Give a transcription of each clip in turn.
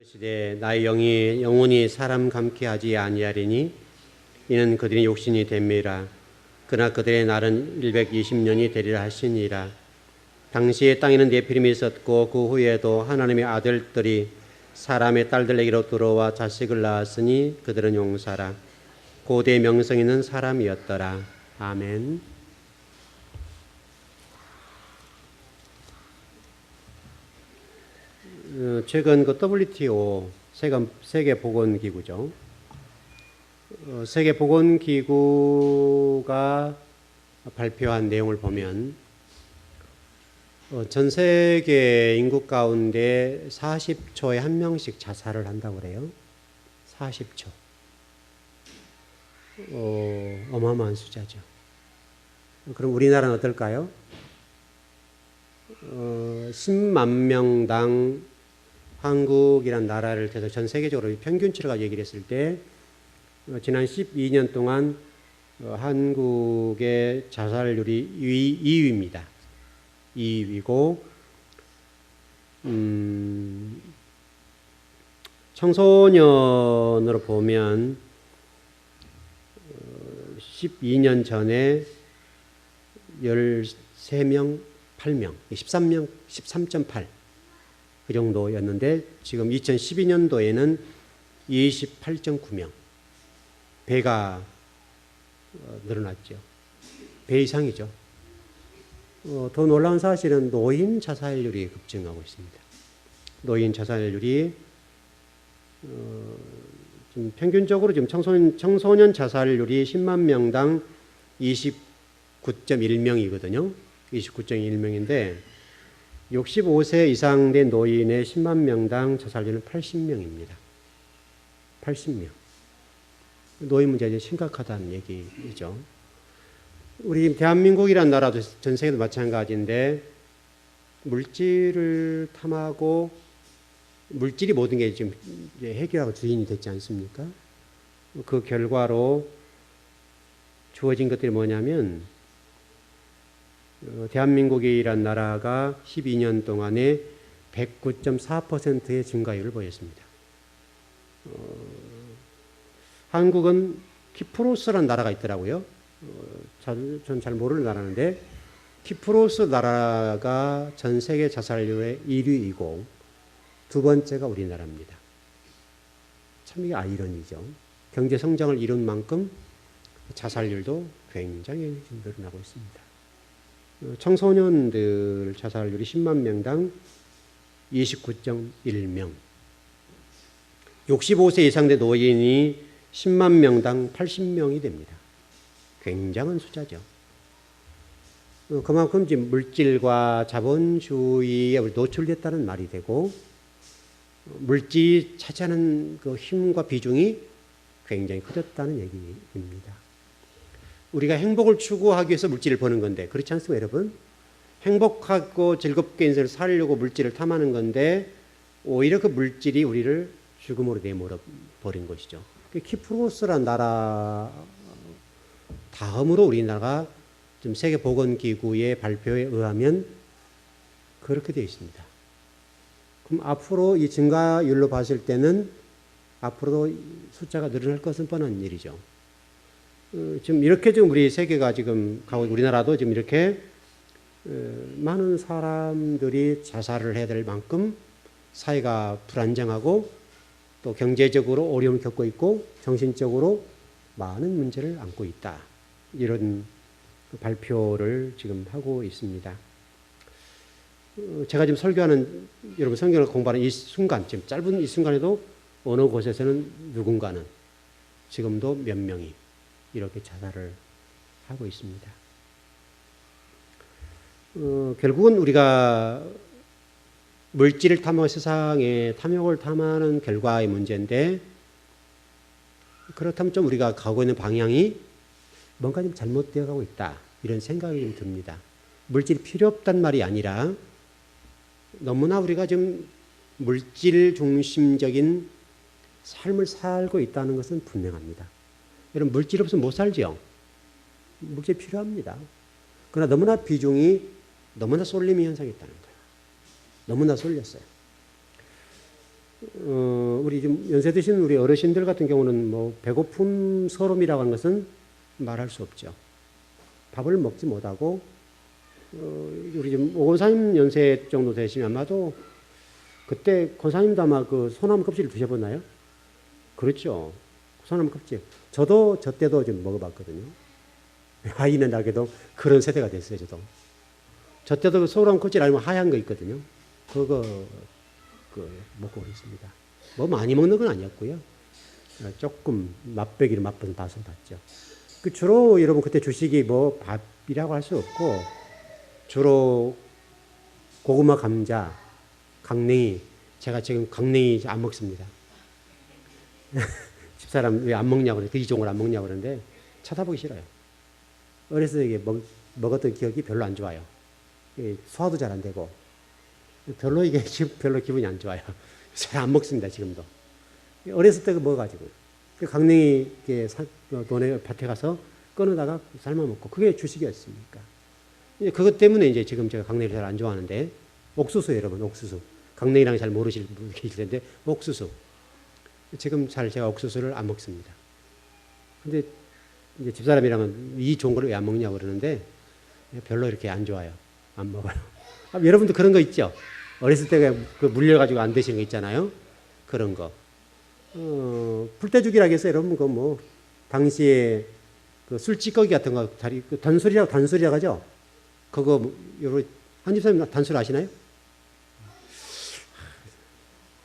시대 나의 영이 영원히 사람 감게 하지 아니하리니 이는 그들이 욕심이 됨이라. 그러나 그들의 날은 120년이 되리라 하시니라. 당시에 땅에는 네피림이 있었고 그 후에도 하나님의 아들들이 사람의 딸들에게로 들어와 자식을 낳았으니 그들은 용사라. 고대 명성 있는 사람이었더라. 아멘. 최근 그 WTO 세계보건기구죠. 세계보건기구가 발표한 내용을 보면 전 세계 인구 가운데 40초에 한 명씩 자살을 한다고 그래요. 40초. 어마어마한 숫자죠. 그럼 우리나라는 어떨까요? 10만 명당 한국이란 나라를 대해서 전 세계적으로 평균치를 가지고 얘기를 했을 때 지난 12년 동안 한국의 자살률이 2위입니다. 2위고 청소년으로 보면 12년 전에 13명, 8명, 13명, 13.8 그 정도였는데 지금 2012년도에는 28.9명 배가 늘어났죠. 배 이상이죠. 더 놀라운 사실은 노인 자살률이 급증하고 있습니다. 노인 자살률이 지금 평균적으로 지금 청소년 자살률이 10만 명당 29.1명이거든요. 29.1명인데 65세 이상 된 노인의 10만 명당 자살률은 80명입니다. 80명. 노인 문제가 심각하다는 얘기죠. 우리 대한민국이라는 나라도 전 세계도 마찬가지인데 물질을 탐하고 물질이 모든 게 지금 해결하고 주인이 됐지 않습니까? 그 결과로 주어진 것들이 뭐냐면 대한민국이란 나라가 12년 동안에 109.4%의 증가율을 보였습니다. 한국은 키프로스라는 나라가 있더라고요. 전 잘 모르는 나라인데 키프로스 나라가 전 세계 자살률의 1위이고 두 번째가 우리나라입니다. 참 이게 아이러니죠. 경제 성장을 이룬 만큼 자살률도 굉장히 늘어나고 있습니다. 청소년들 자살률이 10만 명당 29.1명. 65세 이상 된 노인이 10만 명당 80명이 됩니다. 굉장한 숫자죠. 그만큼 지금 물질과 자본주의에 노출됐다는 말이 되고 물질이 차지하는 그 힘과 비중이 굉장히 커졌다는 얘기입니다. 우리가 행복을 추구하기 위해서 물질을 버는 건데 그렇지 않습니까, 여러분? 행복하고 즐겁게 인생을 살려고 물질을 탐하는 건데 오히려 그 물질이 우리를 죽음으로 내몰아 버린 것이죠. 키프로스라는 나라 다음으로 우리나라가 지금 세계보건기구의 발표에 의하면 그렇게 되어 있습니다. 그럼 앞으로 이 증가율로 봤을 때는 앞으로도 숫자가 늘어날 것은 뻔한 일이죠. 지금 이렇게 지금 우리 세계가 지금 가고 우리나라도 지금 이렇게 많은 사람들이 자살을 해야 될 만큼 사회가 불안정하고 또 경제적으로 어려움을 겪고 있고 정신적으로 많은 문제를 안고 있다. 이런 발표를 지금 하고 있습니다. 제가 지금 설교하는 여러분 성경을 공부하는 이 순간 지금 짧은 이 순간에도 어느 곳에서는 누군가는 지금도 몇 명이 이렇게 자살을 하고 있습니다. 결국은 우리가 물질을 탐하고 세상에 탐욕을 탐하는 결과의 문제인데 그렇다면 좀 우리가 가고 있는 방향이 뭔가 좀 잘못되어 가고 있다. 이런 생각이 좀 듭니다. 물질이 필요 없단 말이 아니라 너무나 우리가 좀 물질 중심적인 삶을 살고 있다는 것은 분명합니다. 여러분 물질 없으면 못 살죠. 물질 필요합니다. 그러나 너무나 비중이 너무나 쏠림 현상이 있다는 거예요. 너무나 쏠렸어요. 우리 좀 연세 드신 우리 어르신들 같은 경우는 뭐 배고픔 서름이라고 하는 것은 말할 수 없죠. 밥을 먹지 못하고 우리 좀 오건사님 연세 정도 되시면 아마도 그때 권사님도 아마 그 소나무 껍질을 드셔보나요? 그렇죠. 소나무 껍질. 저도 저 때도 좀 먹어봤거든요. 아이는 나게도 그런 세대가 됐어요. 저 때도 그 소나무 껍질 아니면 하얀 거 있거든요. 그거 먹고 그랬습니다. 뭐 많이 먹는 건 아니었고요. 조금 맛보기로 맛봐서 봤죠. 그 주로 여러분 그때 주식이 뭐 밥이라고 할 수 없고 주로 고구마, 감자, 강냉이. 제가 지금 강냉이 안 먹습니다. 집사람 왜 안 먹냐고 그래. 돼지종을 안 먹냐고 그러는데 쳐다보기 싫어요. 어렸을 때 먹었던 기억이 별로 안 좋아요. 소화도 잘 안 되고 별로 기분이 안 좋아요. 잘 안 먹습니다. 지금도. 어렸을 때 먹어가지고 강냉이 논에 밭에 가서 꺼내다가 삶아 먹고 그게 주식이었으니까. 그것 때문에 이제 지금 제가 강냉이를 잘 안 좋아하는데 옥수수 여러분 옥수수 강냉이랑 잘 모르실 분 계실 텐데 옥수수 지금 제가 옥수수를 안 먹습니다. 근데 이제 집사람이랑은 이 좋은 걸 왜 안 먹냐고 그러는데 별로 이렇게 안 좋아요. 안 먹어요. 여러분도 그런 거 있죠? 어렸을 때 그 물려가지고 안 드시는 거 있잖아요. 그런 거. 풀떼죽이라고 해서 여러분 그 뭐 당시에 그 술찌꺼기 같은 거 단술이라고 하죠. 그거 여러분 한 집사님 단술 아시나요?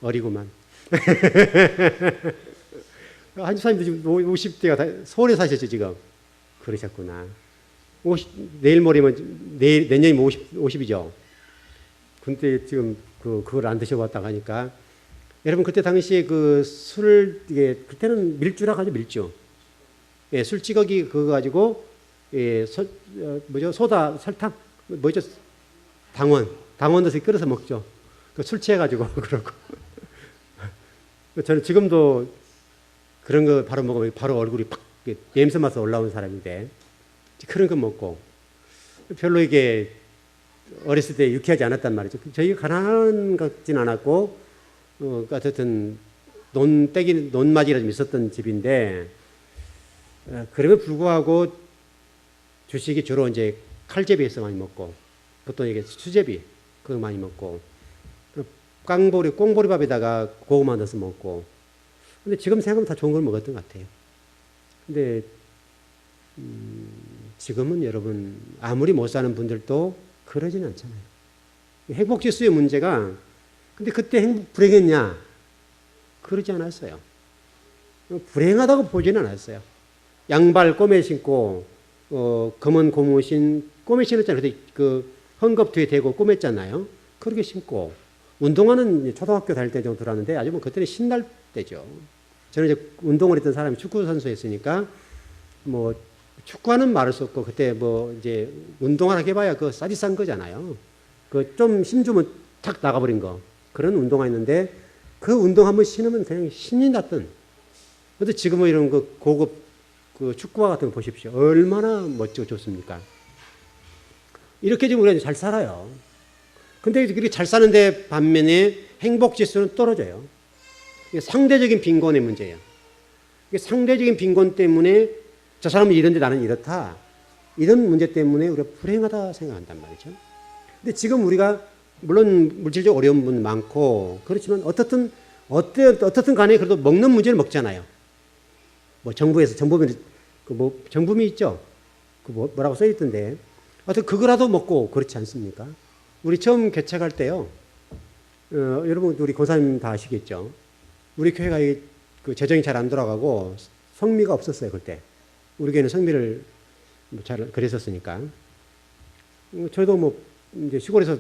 어리구만. 한 집사님도 지금 50대가 다 서울에 사셨죠 지금. 그러셨구나. 내일 모레면 내년이면 50이죠. 근데 지금 그걸 안 드셔봤다고 하니까 여러분 그때 당시에 그 술 이게 그때는 밀주라고 하죠 밀주. 예, 술찌꺼기 그거 가지고 소다 설탕 당원 넣어서 끓여서 먹죠. 술 취해가지고 그러고. 저는 지금도 그런 거 바로 먹으면 바로 얼굴이 팍 냄새 맡아 올라오는 사람인데 그런 거 먹고 별로 이게 어렸을 때 유쾌하지 않았단 말이죠. 저희가 가난한 것 같진 않았고 어쨌든 논맞이가 좀 있었던 집인데 그럼에도 불구하고 주식이 주로 이제 칼제비에서 많이 먹고 보통 이게 수제비 그거 많이 먹고 꽁보리밥에다가 고구마 넣어서 먹고 근데 지금 생각하면 다 좋은 걸 먹었던 것 같아요. 근데 지금은 여러분 아무리 못 사는 분들도 그러진 않잖아요. 행복지수의 문제가 근데 그때 불행했냐? 그러지 않았어요. 불행하다고 보지는 않았어요. 양발 꼬매 신고 검은 고무신 꼬매 신었잖아요. 그때 그 헝겊 뒤에 대고 꼬맸잖아요. 그렇게 신고 운동화는 초등학교 다닐 때 정도 들었는데 아주 뭐 그때는 신날 때죠. 저는 이제 운동을 했던 사람이 축구 선수였으니까 뭐 축구하는 말을 썼고 그때 뭐 이제 운동화를 해봐야 그 싸디 싼 거잖아요. 그 좀 힘주면 탁 나가버린 거 그런 운동화였는데 그 운동 한번 신으면 그냥 신이 났던. 근데 지금은 이런 그 고급 그 축구화 같은 거 보십시오. 얼마나 멋지고 좋습니까? 이렇게 지금 우리가 잘 살아요. 근데 이렇게 잘 사는데 반면에 행복 지수는 떨어져요. 이게 상대적인 빈곤의 문제예요. 이게 상대적인 빈곤 때문에 저 사람은 이런데 나는 이렇다. 이런 문제 때문에 우리가 불행하다 생각한단 말이죠. 근데 지금 우리가 물론 물질적 어려운 분 많고 그렇지만 어떻든 간에 그래도 먹는 문제를 먹잖아요. 뭐 정부에서 정부미 있죠. 뭐라고 써 있던데. 하여튼 그거라도 먹고 그렇지 않습니까? 우리 처음 개척할 때요. 여러분 우리 권사님 다 아시겠죠. 우리 교회가 그 재정이 잘 안 돌아가고 성미가 없었어요 그때. 우리 교회는 성미를 잘 그랬었으니까. 저희도 뭐 이제 시골에서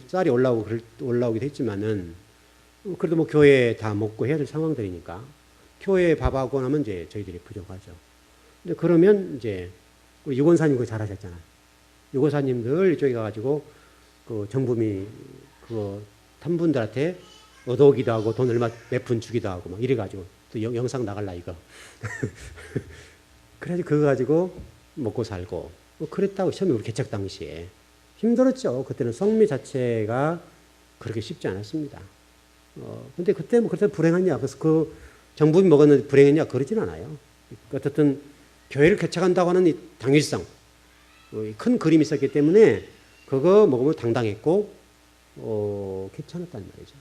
쌀이 올라오기도 했지만은 그래도 뭐 교회 다 먹고 해야 될 상황들이니까 교회 밥하고 나면 이제 저희들이 부족하죠. 근데 그러면 이제 우리 유권사님 그거 잘하셨잖아요. 유권사님 늘 이쪽에 가가지고 그 정부미 그거 탐분들한테 얻어오기도 하고 돈 얼마 몇 푼 주기도 하고 막 이래가지고 또 영상 나갈라 이거. 그래가지고 그거 가지고 먹고 살고 뭐 그랬다고 처음에 우리 개척 당시에 힘들었죠. 그때는 성미 자체가 그렇게 쉽지 않았습니다. 근데 그때 뭐 그때 불행했냐? 그래서 그 정부이 먹었는데 불행했냐? 그러진 않아요. 어쨌든 교회를 개척한다고 하는 이 당위성, 큰 그림이 있었기 때문에 그거 먹으면 당당했고, 괜찮았단 말이죠.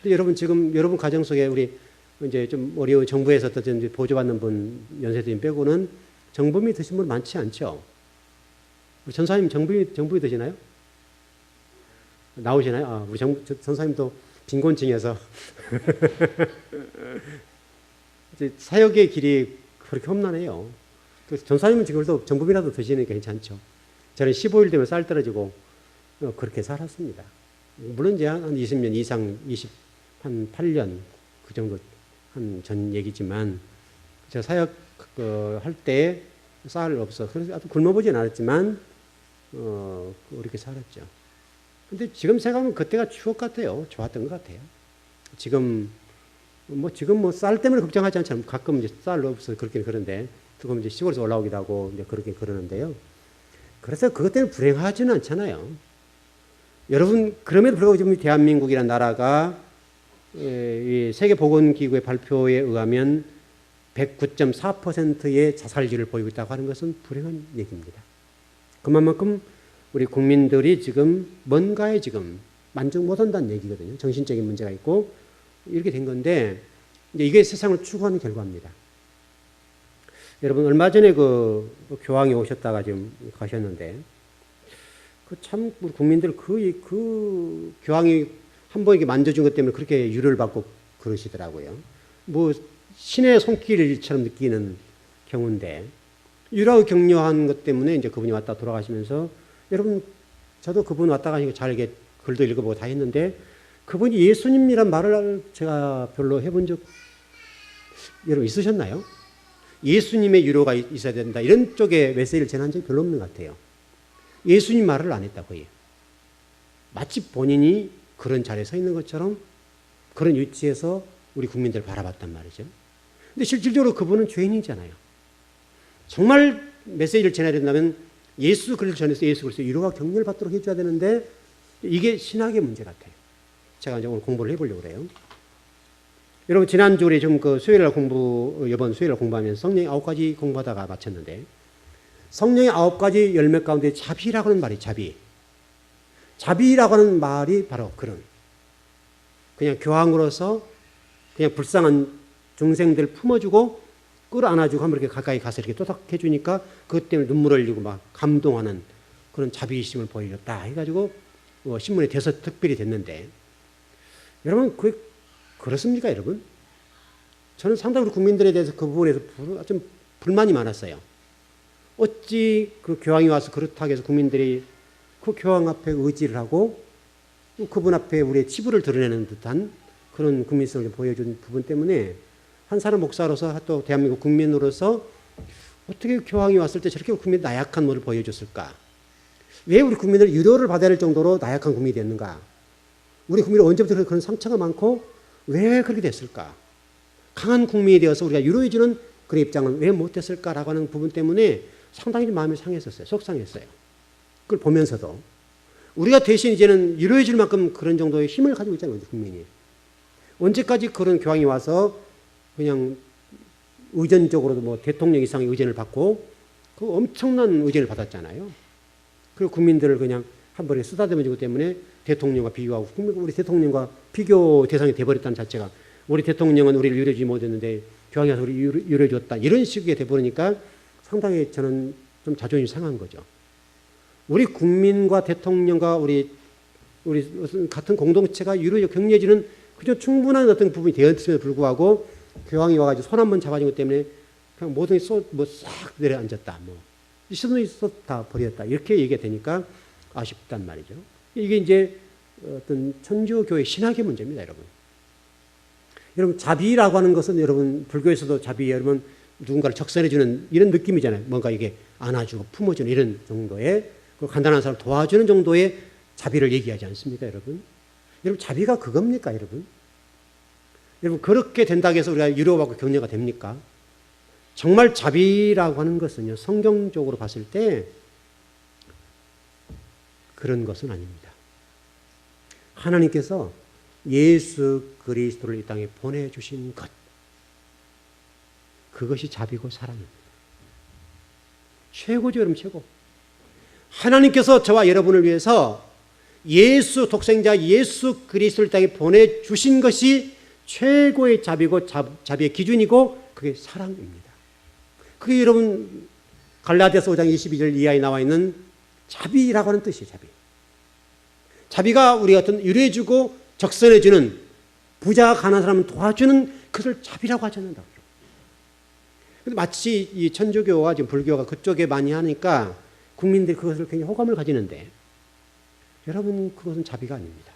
근데 여러분 지금 여러분 가정 속에 우리 이제 좀 어려운 정부에서 어떤 보조받는 분 연세대인 빼고는 정부미 드신 분 많지 않죠? 우리 전사님 정부미 드시나요? 나오시나요? 아, 우리 전사님도 빈곤층이어서 사역의 길이 그렇게 험난해요. 그래서 전사님은 지금도 정부미라도 드시는 게 괜찮죠. 저는 15일 되면 쌀 떨어지고 그렇게 살았습니다. 물론 이제 한 20년 이상, 한 8년 그 정도 한 전 얘기지만 제가 사역 할 때 쌀 없어. 그래서 아주 굶어보진 않았지만 그렇게 살았죠. 근데 지금 생각하면 그때가 추억 같아요. 좋았던 것 같아요. 지금 뭐 쌀 때문에 걱정하지 않잖아요. 가끔 이제 쌀 없어 그렇게 그런데 그럼 이제 시골에서 올라오기도 하고 이제 그렇게 그러는데요. 그래서 그것 때문에 불행하지는 않잖아요. 여러분 그럼에도 불구하고 지금 대한민국이라는 나라가 세계보건기구의 발표에 의하면 109.4%의 자살률을 보이고 있다고 하는 것은 불행한 얘기입니다. 그만큼 우리 국민들이 지금 뭔가에 지금 만족 못한다는 얘기거든요. 정신적인 문제가 있고 이렇게 된 건데 이제 이게 세상을 추구하는 결과입니다. 여러분 얼마 전에 그 교황이 오셨다가 지금 가셨는데 그 참 우리 국민들 그 교황이 한번 이렇게 만져준 것 때문에 그렇게 유료를 받고 그러시더라고요. 뭐 신의 손길처럼 느끼는 경우인데 유라고 격려한 것 때문에 이제 그분이 왔다 돌아가시면서 여러분 저도 그분 왔다 가시고 잘 이렇게 글도 읽어보고 다 했는데 그분이 예수님이란 말을 제가 별로 해본 적 여러분 있으셨나요? 예수님의 유료가 있어야 된다 이런 쪽에 메시지를 전한 적이 별로 없는 것 같아요. 예수님 말을 안 했다 거의. 마치 본인이 그런 자리에 서 있는 것처럼 그런 위치에서 우리 국민들을 바라봤단 말이죠. 근데 실질적으로 그분은 죄인이잖아요. 정말 메시지를 전해야 된다면 예수 그리스도 전해서 예수 그리스도 위로와 격려를 받도록 해줘야 되는데 이게 신학의 문제 같아요. 제가 이제 오늘 공부를 해보려고 그래요. 여러분 지난주 우리 좀 그 이번 수요일날 공부하면서 성령의 9가지 공부하다가 마쳤는데 성령의 9가지 열매 가운데 자비라고 하는 말이 자비라고 하는 말이 바로 그냥 교황으로서 그냥 불쌍한 중생들 품어주고 끌어안아주고 한번 이렇게 가까이 가서 이렇게 또닥해 주니까 그것 때문에 눈물을 흘리고 막 감동하는 그런 자비심을 보여줬다 해가지고 신문에 특별히 됐는데 여러분 그렇습니까 여러분? 저는 상당히 우리 국민들에 대해서 그 부분에서 좀 불만이 많았어요. 어찌 그 교황이 와서 그렇다고 해서 국민들이 그 교황 앞에 의지를 하고 그분 앞에 우리의 치부를 드러내는 듯한 그런 국민성을 보여준 부분 때문에 한 사람 목사로서 또 대한민국 국민으로서 어떻게 교황이 왔을 때 저렇게 국민 나약한 모습을 보여줬을까? 왜 우리 국민을 유료를 받아야 할 정도로 나약한 국민이 됐는가? 우리 국민은 언제부터 그런 상처가 많고 왜 그렇게 됐을까? 강한 국민이 되어서 우리가 유로해주는 그런 입장은 왜 못했을까라고 하는 부분 때문에 상당히 마음이 상했었어요. 속상했어요. 그걸 보면서도 우리가 대신 이제는 유로해줄 만큼 그런 정도의 힘을 가지고 있잖아요. 국민이. 언제까지 그런 교황이 와서 그냥 의전적으로도 뭐 대통령 이상의 의전을 받고 그 엄청난 의전을 받았잖아요. 그리고 국민들을 그냥 한 번에 쓰다듬어주기 때문에 대통령과 비교하고 우리 대통령과 비교 대상이 돼버렸다는 자체가 우리 대통령은 우리를 유려주지 못했는데 교황이 와서 우리를 유려줬다 이런 식의 돼버리니까 상당히 저는 좀 자존심이 상한 거죠. 우리 국민과 대통령과 우리 같은 공동체가 유료적 격려해주는 그저 충분한 어떤 부분이 되었음에도 불구하고 교황이 와가지고 손 한번 잡아준 것 때문에 그냥 모든 게 싹 내려앉았다. 시선이 쏟다 버렸다. 이렇게 얘기가 되니까 아쉽단 말이죠. 이게 이제 어떤 천주교의 신학의 문제입니다, 여러분. 여러분, 자비라고 하는 것은 여러분, 불교에서도 자비, 여러분, 누군가를 적선해주는 이런 느낌이잖아요. 뭔가 이게 안아주고 품어주는 이런 정도의, 간단한 사람을 도와주는 정도의 자비를 얘기하지 않습니까, 여러분? 여러분, 자비가 그겁니까, 여러분? 여러분, 그렇게 된다고 해서 우리가 위로받고 격려가 됩니까? 정말 자비라고 하는 것은요, 성경적으로 봤을 때 그런 것은 아닙니다. 하나님께서 예수 그리스도를 이 땅에 보내주신 것. 그것이 자비고 사랑입니다. 최고죠, 여러분, 최고. 하나님께서 저와 여러분을 위해서 예수, 독생자 예수 그리스도를 이 땅에 보내주신 것이 최고의 자비고 자비의 기준이고 그게 사랑입니다. 그게 여러분 갈라디아서 5장 22절 이하에 나와 있는 자비라고 하는 뜻이에요. 자비. 자비가 우리 같은 유래해주고 적선해주는, 부자가 가난한 사람을 도와주는 그것을 자비라고 하지 않는다. 마치 이 천주교와 지금 불교가 그쪽에 많이 하니까 국민들이 그것을 굉장히 호감을 가지는데, 여러분 그것은 자비가 아닙니다.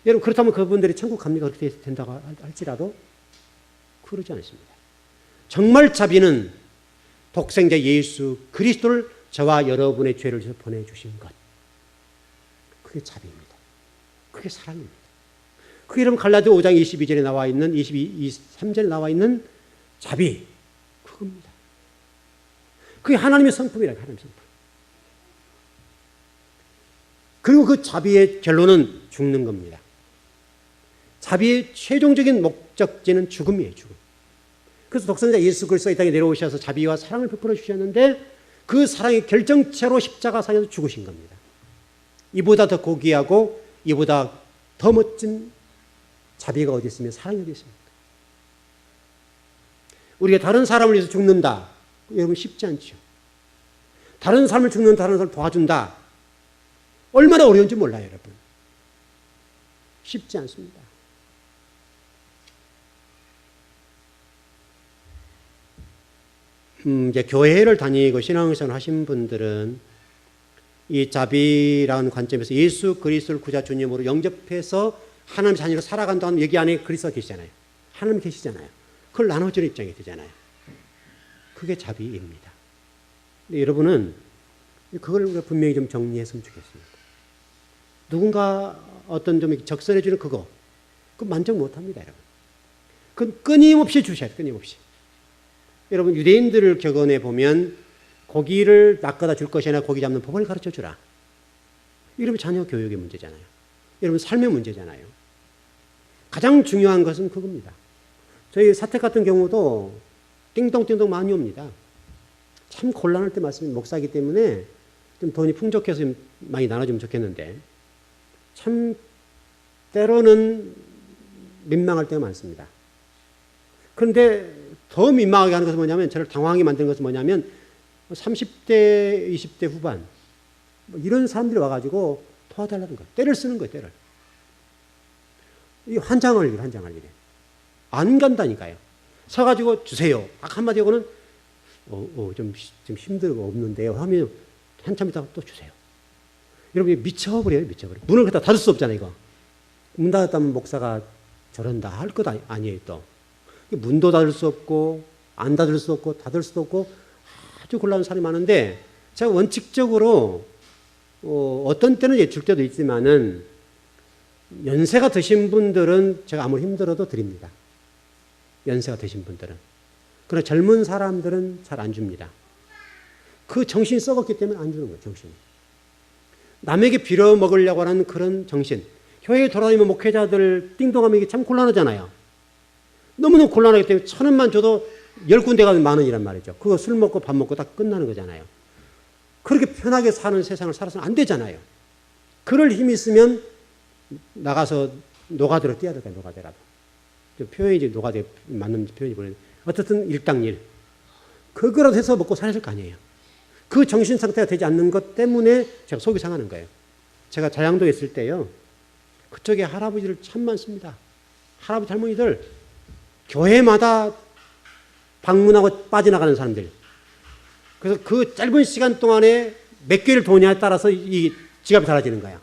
여러분 그렇다면 그분들이 천국 갑니까? 그렇게 된다고 할지라도 그러지 않습니다. 정말 자비는 독생자 예수 그리스도를 저와 여러분의 죄를 위해서 보내주신 것. 그게 자비입니다. 그게 사랑입니다. 그게 여러분 갈라디아 5장 22절에 나와 있는 23절에 나와 있는 자비. 그겁니다. 그게 하나님의 성품이라, 하나님의 성품. 그리고 그 자비의 결론은 죽는 겁니다. 자비의 최종적인 목적지는 죽음이에요, 죽음. 그래서 독생자 예수 그리스도가 이 땅에 내려오셔서 자비와 사랑을 베풀어 주셨는데 그 사랑의 결정체로 십자가상에서 죽으신 겁니다. 이보다 더 고귀하고 이보다 더 멋진 자비가 어디 있으며 사랑이 어디 있습니까? 우리가 다른 사람을 위해서 죽는다. 여러분 쉽지 않죠. 다른 사람을 죽는다, 다른 사람을 도와준다. 얼마나 어려운지 몰라요, 여러분. 쉽지 않습니다. 이제 교회를 다니고 신앙생활 하신 분들은 이 자비라는 관점에서 예수 그리스도를 구자 주님으로 영접해서 하나님 자녀로 살아간다는 얘기 안에 그리스도가 계시잖아요. 하나님 계시잖아요. 그걸 나눠주는 입장이 되잖아요. 그게 자비입니다. 근데 여러분은 그걸 우리가 분명히 좀 정리했으면 좋겠습니다. 누군가 어떤 좀 적선해주는 그거 만족 못합니다, 여러분. 그건 끊임없이 주셔야 돼요, 끊임없이. 여러분 유대인들을 격언해 보면 고기를 낚아다 줄 것이 아니라 고기 잡는 법을 가르쳐 주라. 여러분 자녀 교육의 문제잖아요. 여러분 삶의 문제잖아요. 가장 중요한 것은 그겁니다. 저희 사택 같은 경우도 띵동띵동 많이 옵니다. 참 곤란할 때 말씀이 목사이기 때문에 좀 돈이 풍족해서 좀 많이 나눠주면 좋겠는데 참 때로는 민망할 때가 많습니다. 그런데 더 민망하게 하는 것은 뭐냐면, 저를 당황하게 만드는 것은 뭐냐면 30대, 20대 후반 이런 사람들이 와가지고 도와달라는 거예요. 때를 쓰는 거예요. 때를. 이 환장할 일. 안 간다니까요. 서가지고 주세요. 한마디 하고는 좀 힘들고 없는데요 하면 한참 있다가 또 주세요. 여러분 미쳐버려요. 문을 갖다 닫을 수 없잖아요. 이거. 문 닫았다면 목사가 저런다 할 것 아니에요. 또 문도 닫을 수 없고 안 닫을 수 없고 닫을 수도 없고 아주 곤란한 사람이 많은데, 제가 원칙적으로 어떤 때는 줄 때도 있지만은 연세가 드신 분들은 제가 아무리 힘들어도 드립니다. 연세가 드신 분들은. 그러나 젊은 사람들은 잘 안 줍니다. 그 정신이 썩었기 때문에 안 주는 거예요. 정신이. 남에게 빌어먹으려고 하는 그런 정신. 교회에 돌아다니면 목회자들 띵동하면 이게 참 곤란하잖아요. 너무너무 곤란하기 때문에 1,000원만 줘도 10군데 가면 10,000원이란 말이죠. 그거 술 먹고 밥 먹고 다 끝나는 거잖아요. 그렇게 편하게 사는 세상을 살아서는 안 되잖아요. 그럴 힘이 있으면 나가서 노가대로 뛰어야 될까요? 노가대라도. 표현이 이제 노가대 맞는 표현이 보내는. 어쨌든 일당일. 그거라도 해서 먹고 살아야 될 거 아니에요. 그 정신 상태가 되지 않는 것 때문에 제가 속이 상하는 거예요. 제가 자양도에 있을 때요. 그쪽에 할아버지들 참 많습니다. 할아버지 할머니들 교회마다 방문하고 빠져나가는 사람들. 그래서 그 짧은 시간 동안에 몇 개를 도냐에 따라서 이 지갑이 달라지는 거예요.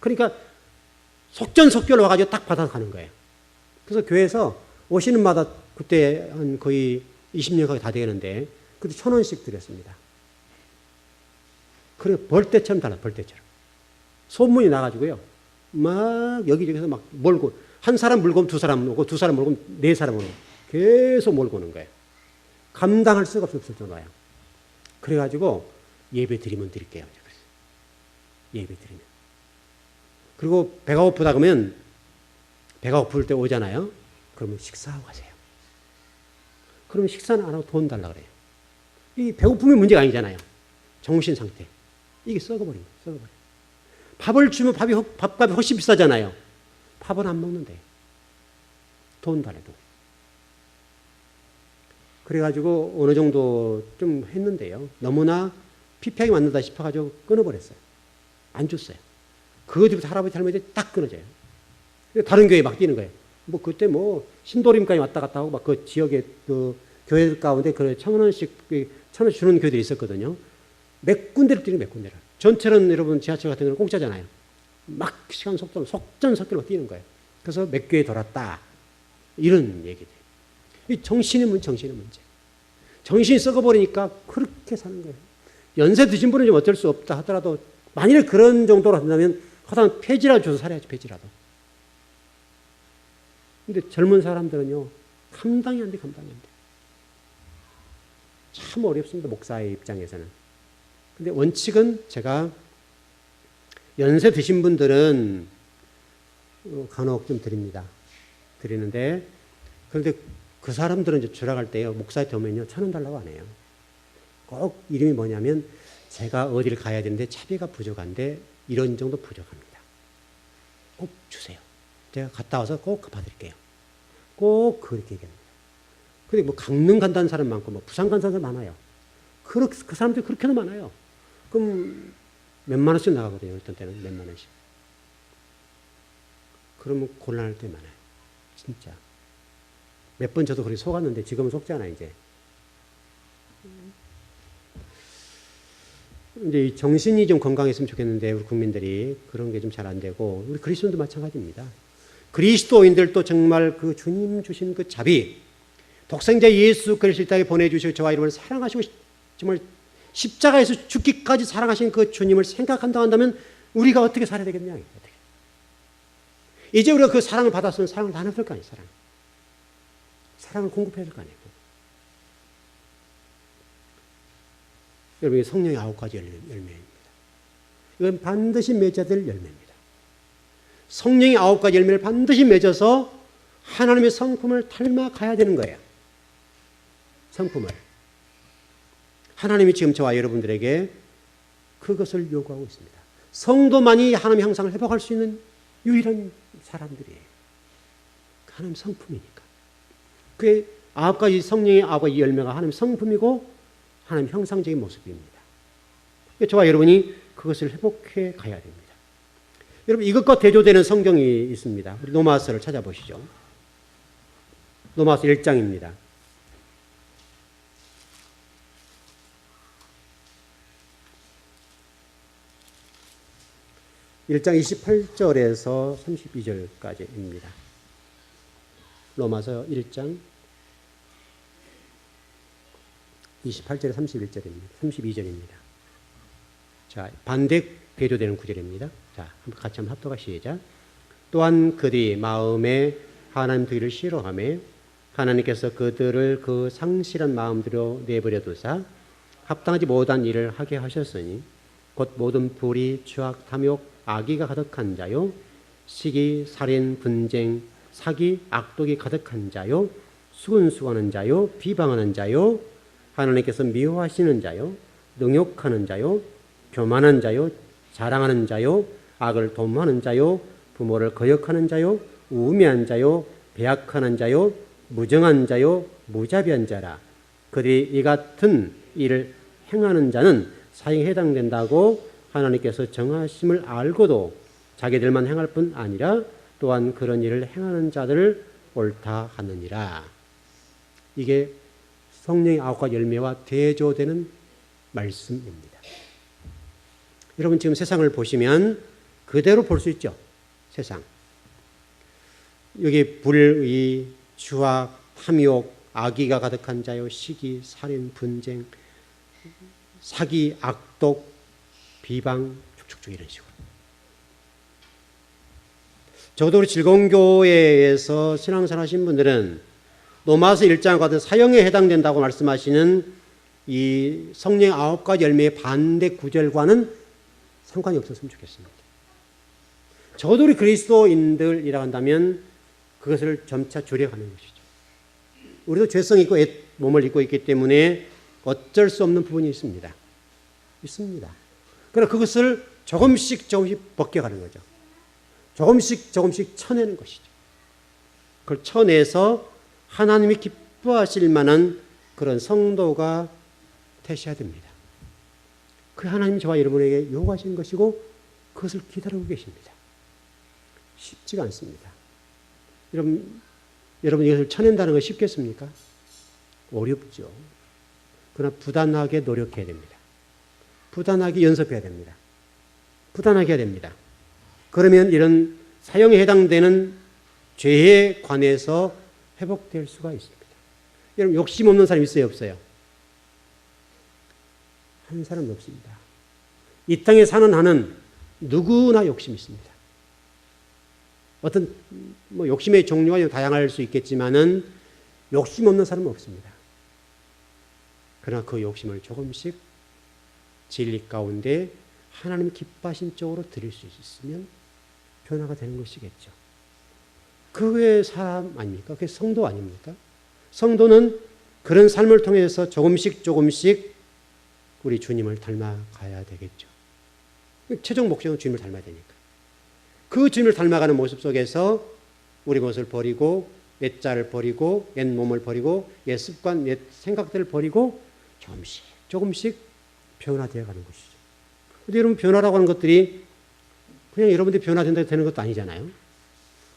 그러니까 속전속결로 와가지고 딱 받아서 가는 거예요. 그래서 교회에서 오시는 마다 그때 한 거의 20년 가까이 다 되겠는데 그때 1,000원씩 드렸습니다. 그래 벌떼처럼 달라, 벌떼처럼. 소문이 나가지고요. 막 여기저기서 막 몰고, 한 사람 몰고 오면 두 사람 오고, 두 사람 몰고 오면 네 사람 오고, 계속 몰고 오는 거예요. 감당할 수가 없을 정도예요. 그래가지고 예배 드리면 드릴게요. 예배 드리면. 그리고 배가 고프다 그러면 배가 고플 때 오잖아요. 그러면 식사하고 가세요. 그러면 식사는 안 하고 돈 달라 그래요. 이 배고픔이 문제가 아니잖아요. 정신 상태. 이게 썩어버린 거예요. 썩어버려. 밥을 주면 밥값이 훨씬 비싸잖아요. 밥은 안 먹는데. 돈 달래도. 그래가지고 어느 정도 좀 했는데요. 너무나 피폐하게 만든다 싶어가지고 끊어버렸어요. 안 줬어요. 그 뒤부터 할아버지 할머니 딱 끊어져요. 다른 교회에 막 뛰는 거예요. 뭐 그때 뭐 신도림까지 왔다 갔다 하고 막 그 지역의 그 교회들 가운데 그 1,000원씩 1,000원 주는 교회들이 있었거든요. 몇 군데를 뛰는 몇 군데를. 전철은 여러분 지하철 같은 경우는 공짜잖아요. 막 시간 속도로 속전속결로 뛰는 거예요. 그래서 몇 교회 돌았다. 이런 얘기들. 이 정신의 문제, 정신의 문제. 정신이 썩어버리니까 그렇게 사는 거예요. 연세 드신 분은 좀 어쩔 수 없다 하더라도 만일 그런 정도로 한다면 하다면 폐지라도 줘서 살아야지, 폐지라도. 근데 젊은 사람들은요, 감당이 안 돼, 감당이 안 돼. 참 어렵습니다, 목사의 입장에서는. 근데 원칙은 제가 연세 드신 분들은 간혹 좀 드립니다. 드리는데, 그런데 그 사람들은 이제 주락할 때요, 목사한테 오면요, 1,000원 달라고 안 해요. 꼭 이름이 뭐냐면, 제가 어디를 가야 되는데 차비가 부족한데, 이런 정도 부족합니다. 꼭 주세요. 제가 갔다 와서 꼭 갚아드릴게요. 꼭 그렇게 얘기합니다. 근데 뭐 강릉 간다는 사람 많고, 뭐 부산 간다는 사람 많아요. 그 사람들이 그렇게도 많아요. 그럼 몇만 원씩 나가거든요. 어떤 때는 몇만 원씩. 그러면 곤란할 때 많아요. 진짜. 몇 번 저도 그렇게 속았는데 지금은 속지 않아요, 이제. 이제 이 정신이 좀 건강했으면 좋겠는데 우리 국민들이 그런 게 좀 잘 안 되고 우리 그리스도인도 마찬가지입니다. 그리스도인들도 정말 그 주님 주신 그 자비, 독생자 예수 그리스도 이 땅에 보내주시고 저와 여러분을 사랑하시고 정말 십자가에서 죽기까지 사랑하신 그 주님을 생각한다 한다면 우리가 어떻게 살아야 되겠냐? 어떻게. 이제 우리가 그 사랑을 받았으면 사랑을 나눠야 될 거 아니에요. 사랑을 공급해야 될 거 아니에요. 여러분, 성령의 9가지 열매입니다. 이건 반드시 맺어야 될 열매입니다. 성령의 9가지 열매를 반드시 맺어서 하나님의 성품을 닮아가야 되는 거예요. 성품을. 하나님이 지금 저와 여러분들에게 그것을 요구하고 있습니다. 성도만이 하나님의 형상을 회복할 수 있는 유일한 사람들이에요. 하나님 성품이니까. 그의 9가지 성령의 9가지 열매가 하나님 성품이고 하나님 형상적인 모습입니다. 저와 여러분이 그것을 회복해 가야 됩니다. 여러분, 이것과 대조되는 성경이 있습니다. 우리 로마서를 찾아보시죠. 로마서 1장입니다. 1장 28절에서 32절까지입니다. 로마서 1장 28절에 32절입니다. 자, 반대 배조되는 구절입니다. 자, 같이 한번 합독하 시작. 또한 그들이 마음에 하나님 두기를 싫어하며 하나님께서 그들을 그 상실한 마음대로 내버려 두사 합당하지 못한 일을 하게 하셨으니 곧 모든 불의, 추악, 탐욕, 악의가 가득한 자요 시기, 살인, 분쟁, 사기, 악독이 가득한 자요 수군수고하는 자요 비방하는 자요 하나님께서 미워하시는 자요 능욕하는 자요 교만한 자요 자랑하는 자요 악을 도모하는 자요 부모를 거역하는 자요 우매한 자요 배약하는 자요 무정한 자요 무자비한 자라. 그들이 이 같은 일을 행하는 자는 사형에 해당된다고 하나님께서 정하심을 알고도 자기들만 행할 뿐 아니라 또한 그런 일을 행하는 자들을 옳다 하느니라. 이게 성령의 9가지 열매와 대조되는 말씀입니다. 여러분, 지금 세상을 보시면 그대로 볼 수 있죠. 세상. 여기 불의, 추악, 탐욕, 악의가 가득한 자요 시기, 살인, 분쟁, 사기, 악독, 비방, 쭉쭉쭉 이런 식으로. 적어도 우리 즐거운교회에서 신앙생활 하신 분들은 로마서 1장과 같은 사형에 해당된다고 말씀하시는 이 성령의 9가지 열매의 반대 구절과는 상관이 없었으면 좋겠습니다. 적어도 우리 그리스도인들이라 한다면 그것을 점차 줄여가는 것이죠. 우리도 죄성이 있고 옛 몸을 입고 있기 때문에 어쩔 수 없는 부분이 있습니다. 그러나 그것을 조금씩 벗겨가는 거죠. 조금씩 쳐내는 것이죠. 그걸 쳐내서 하나님이 기뻐하실 만한 그런 성도가 되셔야 됩니다. 그 하나님이 저와 여러분에게 요구하신 것이고 그것을 기다리고 계십니다. 쉽지가 않습니다. 여러분 이것을 쳐낸다는 건 쉽겠습니까? 어렵죠. 그러나 부단하게 노력해야 됩니다. 부단하게 연습해야 됩니다. 부단하게 해야 됩니다. 그러면 이런 사형에 해당되는 죄에 관해서 회복될 수가 있습니다. 여러분 욕심 없는 사람 있어요, 없어요? 한 사람도 없습니다. 이 땅에 사는 한은 누구나 욕심이 있습니다. 어떤 욕심의 종류가 다양할 수 있겠지만은 욕심 없는 사람은 없습니다. 그러나 그 욕심을 조금씩 진리 가운데 하나님 기뻐하신 쪽으로 드릴 수 있으면 변화가 되는 것이겠죠. 그게 사람 아닙니까? 그게 성도 아닙니까? 성도는 그런 삶을 통해서 조금씩 우리 주님을 닮아가야 되겠죠. 최종 목적은 주님을 닮아야 되니까. 그 주님을 닮아가는 모습 속에서 우리 것을 버리고 옛자를 버리고 옛 몸을 버리고 옛 습관, 옛 생각들을 버리고 조금씩 변화되어 가는 것이죠. 근데 여러분 변화라고 하는 것들이 그냥 여러분들이 변화된다고 되는 것도 아니잖아요.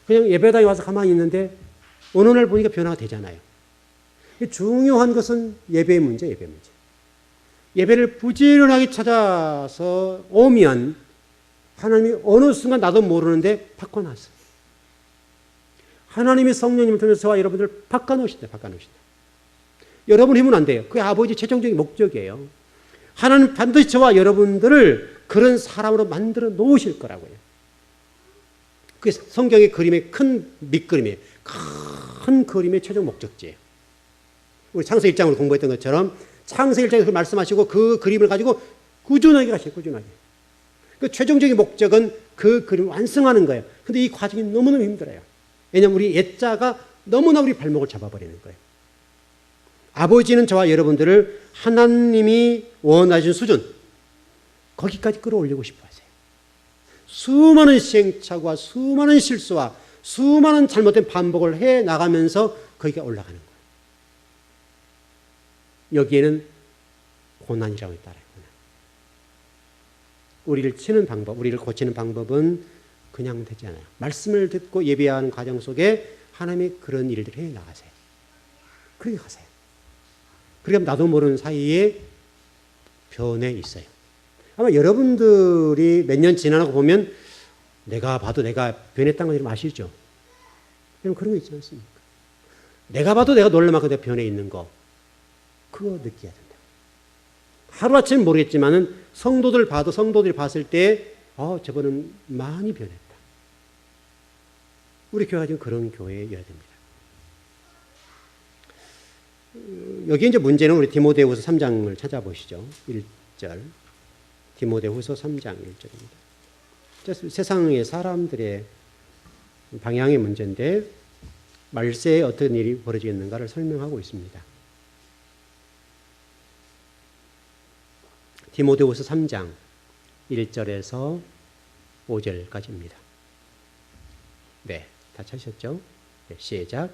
그냥 예배당에 와서 가만히 있는데 어느 날 보니까 변화가 되잖아요. 중요한 것은 예배의 문제. 예배를 부지런하게 찾아서 오면 하나님이 어느 순간 나도 모르는데 바꿔놨어요. 하나님의 성령님을 통해서 저와 여러분들을 바꿔놓으신다. 여러분 힘은 안 돼요. 그게 아버지의 최종적인 목적이에요. 하나님 반드시 저와 여러분들을 그런 사람으로 만들어 놓으실 거라고요. 그게 성경의 그림의 큰 밑그림이에요. 큰 그림의 최종 목적지예요. 우리 창세기 1장으로 공부했던 것처럼 창세기 1장에서 말씀하시고 그 그림을 가지고 꾸준하게 가시죠. 그 최종적인 목적은 그 그림을 완성하는 거예요. 근데 이 과정이 너무너무 힘들어요. 왜냐하면 우리 옛자가 너무나 우리 발목을 잡아버리는 거예요. 아버지는 저와 여러분들을 하나님이 원하신 수준, 거기까지 끌어올리고 싶어 하세요. 수많은 시행착오와 수많은 실수와 수많은 잘못된 반복을 해 나가면서 거기가 올라가는 거예요. 여기에는 고난이라고 있다라요. 우리를 치는 방법, 우리를 고치는 방법은 그냥 되지 않아요. 말씀을 듣고 예배하는 과정 속에 하나님이 그런 일들을 해 나가세요. 그렇게 가세요. 그러면 나도 모르는 사이에 변해 있어요. 아마 여러분들이 몇 년 지나고 보면 내가 봐도 내가 변했다는 걸 아시죠? 여러분 그런 거 있지 않습니까? 내가 봐도 내가 놀랄 만큼 내가 변해 있는 거 그거 느껴야 된다. 하루아침은 모르겠지만은 성도들이 봤을 때 저분은 많이 변했다. 우리 교회가 지금 그런 교회여야 됩니다. 여기 이제 문제는 우리 디모데후서 3장을 찾아보시죠. 1절. 디모데후서 3장 1절입니다. 세상의 사람들의 방향의 문제인데 말세에 어떤 일이 벌어지겠는가를 설명하고 있습니다. 디모데후서 3장 1절에서 5절까지입니다. 네, 다 찾으셨죠? 네, 시작.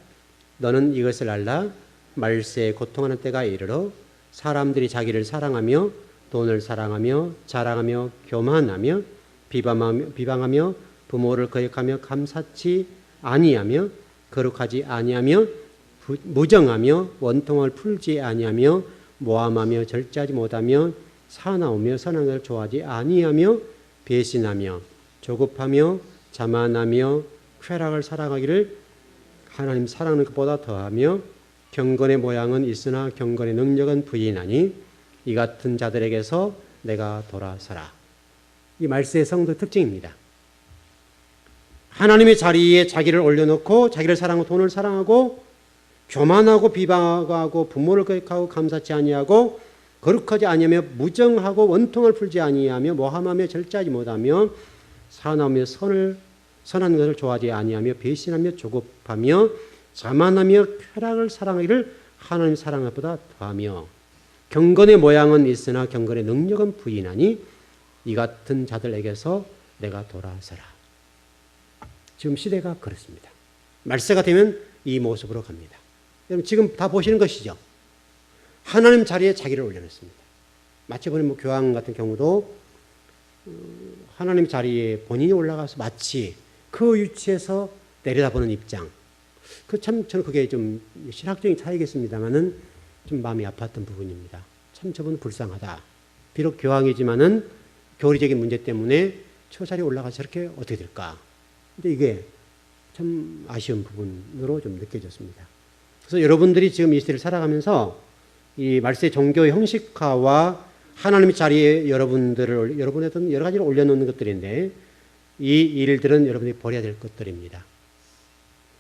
너는 이것을 알라. 말세에 고통하는 때가 이르러 사람들이 자기를 사랑하며 돈을 사랑하며 자랑하며 교만하며 비방하며 부모를 거역하며 감사치 아니하며 거룩하지 아니하며 무정하며 원통을 풀지 아니하며 모함하며 절제하지 못하며 사나우며 선한 것을 좋아하지 아니하며 배신하며 조급하며 자만하며 쾌락을 사랑하기를 하나님 사랑하는 것보다 더하며 경건의 모양은 있으나 경건의 능력은 부인하니 이 같은 자들에게서 내가 돌아서라. 이 말세의 성도의 특징입니다. 하나님의 자리에 자기를 올려놓고 자기를 사랑하고 돈을 사랑하고 교만하고 비방하고 부모를 거역하고 감사치 아니하고 거룩하지 아니하며 무정하고 원통을 풀지 아니하며 모함하며 절제하지 못하며 사나우며 선을 선한 것을 좋아하지 아니하며 배신하며 조급하며 자만하며 쾌락을 사랑하기를 하나님 사랑하는 것보다 더하며 경건의 모양은 있으나 경건의 능력은 부인하니 이 같은 자들에게서 내가 돌아서라. 지금 시대가 그렇습니다. 말세가 되면 이 모습으로 갑니다. 여러분 지금 다 보시는 것이죠. 하나님 자리에 자기를 올려놓습니다. 마치 보면 교황 같은 경우도 하나님 자리에 본인이 올라가서 마치 그 위치에서 내려다보는 입장. 저는 그게 좀 신학적인 차이겠습니다만은 좀 마음이 아팠던 부분입니다. 참 저분 불쌍하다. 비록 교황이지만은 교리적인 문제 때문에 저 자리에 올라가서 저렇게 어떻게 될까. 근데 이게 참 아쉬운 부분으로 좀 느껴졌습니다. 그래서 여러분들이 지금 이 시대를 살아가면서 이 말세 종교의 형식화와 하나님의 자리에 여러분의 어떤 여러 가지를 올려놓는 것들인데 이 일들은 여러분이 버려야 될 것들입니다.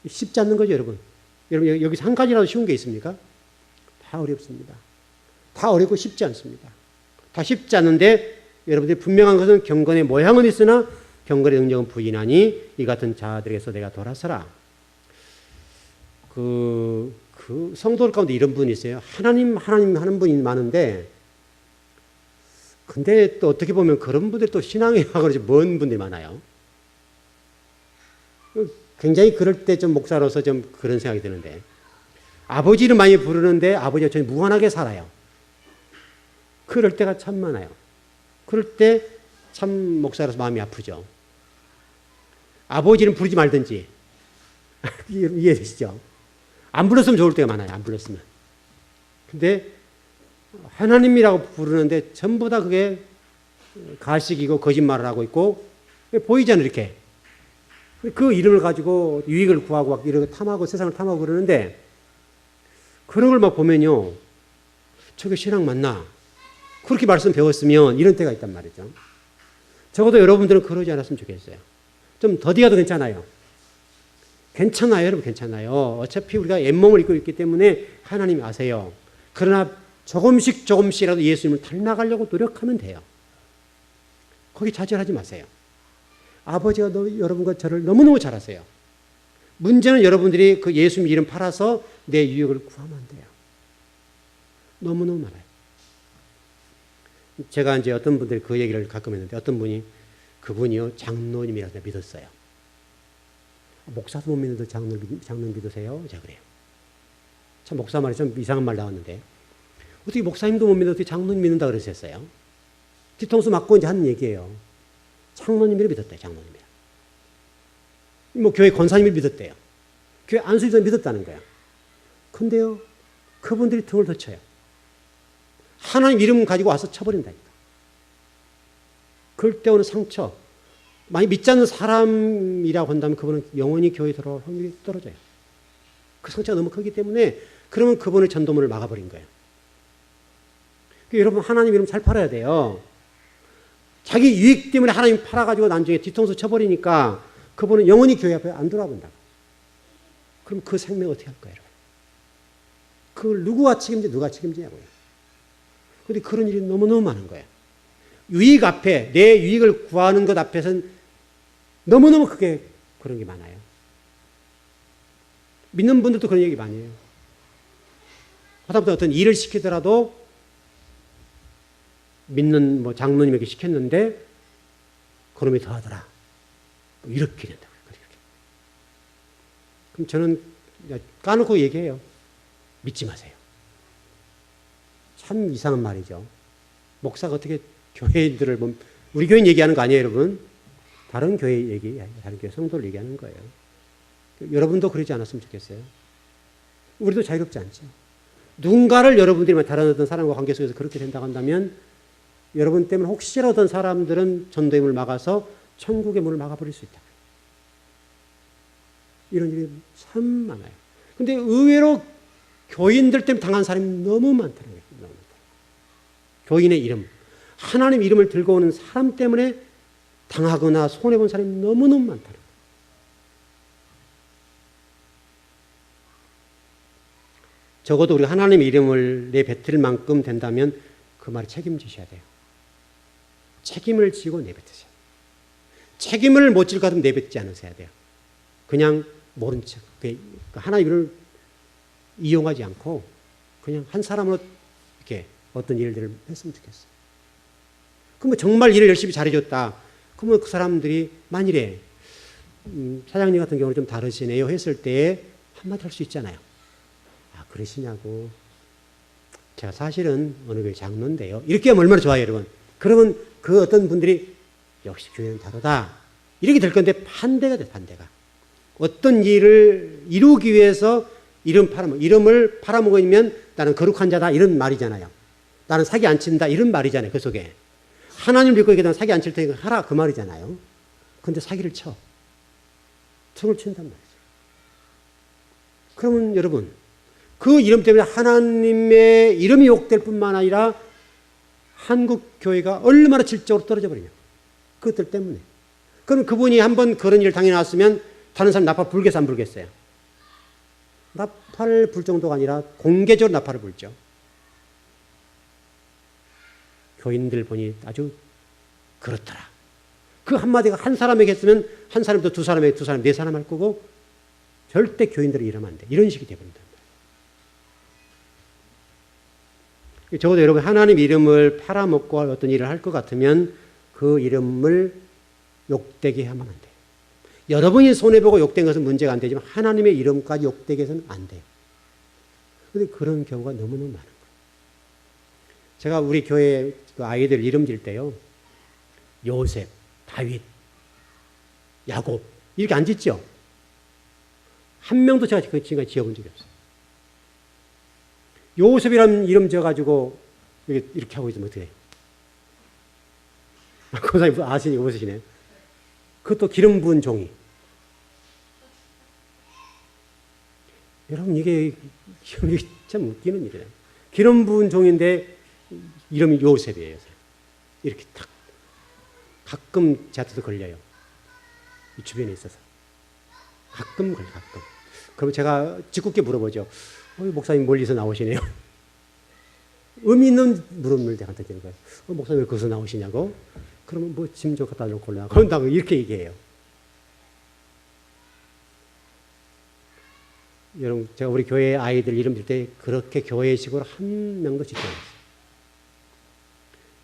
쉽지 않는 거죠, 여러분. 여러분 여기서 한 가지라도 쉬운 게 있습니까? 다 어렵습니다. 다 어렵고 쉽지 않습니다. 다 쉽지 않은데 여러분들이 분명한 것은 경건의 모양은 있으나 경건의 능력은 부인하니 이 같은 자들에게서 내가 돌아서라. 그 성도들 가운데 이런 분이 있어요. 하나님 하는 분이 많은데 근데 또 어떻게 보면 그런 분들이 또 신앙에 그러지 먼 분들이 많아요. 굉장히 그럴 때 좀 목사로서 좀 그런 생각이 드는데 아버지를 많이 부르는데 아버지가 좀 무한하게 살아요. 그럴 때가 참 많아요. 그럴 때 참 목사로서 마음이 아프죠. 아버지는 부르지 말든지 이해되시죠? 안 불렀으면 좋을 때가 많아요. 안 불렀으면. 근데 하나님이라고 부르는데 전부 다 그게 가식이고 거짓말을 하고 있고 보이잖아요. 이렇게. 그 이름을 가지고 유익을 구하고 막 이렇게 탐하고 세상을 탐하고 그러는데 그런 걸 막 보면요. 저게 신앙 맞나? 그렇게 말씀 배웠으면 이런 때가 있단 말이죠. 적어도 여러분들은 그러지 않았으면 좋겠어요. 좀 더디가도 괜찮아요. 괜찮아요, 여러분 괜찮아요. 어차피 우리가 잇몸을 입고 있기 때문에 하나님이 아세요. 그러나 조금씩이라도 예수님을 닮아가려고 노력하면 돼요. 거기 좌절하지 마세요. 아버지가 여러분과 저를 너무너무 잘 아세요. 문제는 여러분들이 그 예수님 이름 팔아서 내 유익을 구하면 안 돼요. 너무너무 많아요. 제가 이제 어떤 분들이 그 얘기를 가끔 했는데 어떤 분이 그분이요 장로님이라고 믿었어요. 목사도 못 믿는데 장로님 믿으세요? 제가 그래요. 참 목사 말이 좀 이상한 말 나왔는데 어떻게 목사님도 못 믿는데 어떻게 장로님 믿는다 그러셨어요? 뒤통수 맞고 이제 하는 얘기예요. 장로님을 믿었대요. 장로님을. 뭐 교회 권사님을 믿었대요. 교회 안수리도 믿었다는 거야. 근데요 그분들이 등을 더 쳐요. 하나님 이름 가지고 와서 쳐버린다니까. 그럴 때 오는 상처. 많이 믿지 않는 사람이라고 한다면 그분은 영원히 교회에 들어올 확률이 떨어져요. 그 상처가 너무 크기 때문에 그러면 그분의 전도문을 막아버린 거예요. 그러니까 여러분 하나님 이름 잘 팔아야 돼요. 자기 유익 때문에 하나님 팔아가지고 나중에 뒤통수 쳐버리니까 그분은 영원히 교회 앞에 안 돌아본다고. 그럼 그 생명 어떻게 할 거예요? 그걸 누가 책임지냐고요. 그런데 그런 일이 너무너무 많은 거예요. 유익 앞에, 내 유익을 구하는 것 앞에서는 너무너무 크게 그런 게 많아요. 믿는 분들도 그런 얘기 많이 해요. 하다못해 어떤 일을 시키더라도 믿는 뭐 장로님에게 시켰는데 그놈이 더 하더라. 뭐 이렇게 된다. 그럼 저는 까놓고 얘기해요. 믿지 마세요. 참 이상한 말이죠. 목사가 어떻게 교회인들을 우리 교인 얘기하는 거 아니에요, 여러분? 다른 교회 다른 교회 성도를 얘기하는 거예요. 여러분도 그러지 않았으면 좋겠어요. 우리도 자유롭지 않죠. 누군가를 여러분들이 다른 어떤 사람과 관계 속에서 그렇게 된다고 한다면 여러분 때문에 혹시라도 어떤 사람들은 전도의 문을 막아서 천국의 문을 막아버릴 수 있다. 이런 일이 참 많아요. 근데 의외로 교인들 때문에 당한 사람이 너무 많다는 거예요. 너무 많다. 교인의 이름, 하나님 이름을 들고 오는 사람 때문에 당하거나 손해본 사람이 너무너무 많다는 거예요. 적어도 우리가 하나님의 이름을 내뱉을 만큼 된다면 그 말을 책임지셔야 돼요. 책임을 지고 내뱉으세요. 책임을 못 질 것 같으면 내뱉지 않으셔야 돼요. 그냥 모른 척. 하나님을 이용하지 않고 그냥 한 사람으로 이렇게 어떤 일들을 했으면 좋겠어요. 그러면 정말 일을 열심히 잘해줬다. 그러면 그 사람들이 만일에 사장님 같은 경우는 좀 다르시네요 했을 때 한마디 할 수 있잖아요. 아, 그러시냐고. 제가 사실은 어느 교회 장로인데요. 이렇게 하면 얼마나 좋아요, 여러분. 그러면 그 어떤 분들이 역시 교회는 다르다. 이렇게 될 건데 반대가 돼, 반대가. 어떤 일을 이루기 위해서 이름을 팔아먹으면 나는 거룩한 자다. 이런 말이잖아요. 나는 사기 안 친다. 이런 말이잖아요. 그 속에. 하나님을 믿고 있게 되면 사기 안 칠 테니까 하라. 그 말이잖아요. 그런데 사기를 쳐. 퉁을 친단 말이죠. 그러면 여러분, 그 이름 때문에 하나님의 이름이 욕될 뿐만 아니라 한국 교회가 얼마나 질적으로 떨어져 버리냐. 그것들 때문에. 그럼 그분이 한번 그런 일을 당해놨으면 다른 사람 나팔 불겠어, 안 불겠어요? 나팔을 불 정도가 아니라 공개적으로 나팔을 불죠. 교인들 보니 아주 그렇더라. 그 한마디가 한 사람에게 했으면 한 사람도 두 사람에게 두 사람, 네 사람 할 거고 절대 교인들이 이러면 안 돼. 이런 식이 되버린다. 적어도 여러분 하나님 이름을 팔아먹고 어떤 일을 할 것 같으면 그 이름을 욕되게 하면 안 돼요. 여러분이 손해보고 욕된 것은 문제가 안 되지만 하나님의 이름까지 욕되게 해서는 안 돼요. 그런데 그런 경우가 너무너무 많은 거예요. 제가 우리 교회 그 아이들 이름 질 때요. 요셉, 다윗, 야곱 이렇게 안 짓죠? 한 명도 제가 그 지금까지 지어본 적이 없어요. 요셉이라는 이름 지어가지고 이렇게 하고 있으면 어떻게 해요? 고사님 아시니 웃으시네. 그것도 기름 부은 종이. 여러분 이게 참 웃기는 일이에요. 기름 부은 종인데 이름이 요셉이에요. 이렇게 탁 가끔 제한테도 걸려요. 이 주변에 있어서 가끔 걸려 가끔. 그럼 제가 짓궂게 물어보죠. 목사님 멀리서 나오시네요. 의미 있는 물음을 내가 던지는 거예요. 목사님 왜 거기서 나오시냐고? 그러면 뭐 짐 좀 갖다 놓고 올라. 그런다고 이렇게 얘기해요. 여러분, 제가 우리 교회 아이들 이름 질 때 그렇게 교회식으로 한 명도 짓지 않았어요.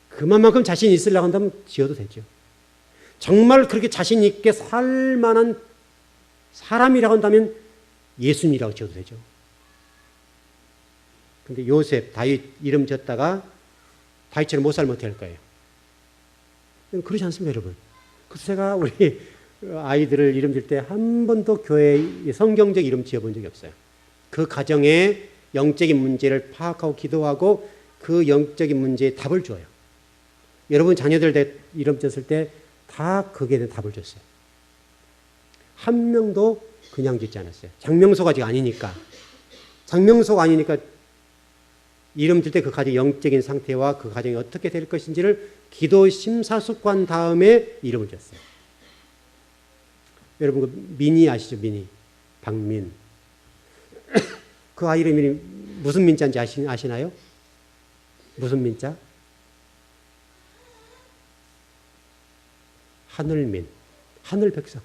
그만큼 자신 있으려고 한다면 지어도 되죠. 정말 그렇게 자신 있게 살 만한 사람이라고 한다면 예수님이라고 지어도 되죠. 근데 요셉, 다윗 이름 지었다가 다윗처럼 못 살면 어떻게 할 거예요? 그러지 않습니다, 여러분. 그래서 제가 우리 아이들을 이름 질 때 한 번도 교회 성경적 이름 지어본 적이 없어요. 그 가정의 영적인 문제를 파악하고 기도하고 그 영적인 문제에 답을 줘요. 여러분 자녀들 이름 지었을 때 다 거기에 대한 답을 줬어요. 한 명도 그냥 짓지 않았어요. 장명소가 아직 아니니까. 장명소가 아니니까 이름 질 때 그 가정의 영적인 상태와 그 가정이 어떻게 될 것인지를 기도 심사숙고한 다음에 이름을 지었어요. 여러분 그 민이 아시죠? 민이. 박민. 그 아이 이름이 무슨 민자인지 아시나요? 무슨 민자? 하늘민. 하늘 백성.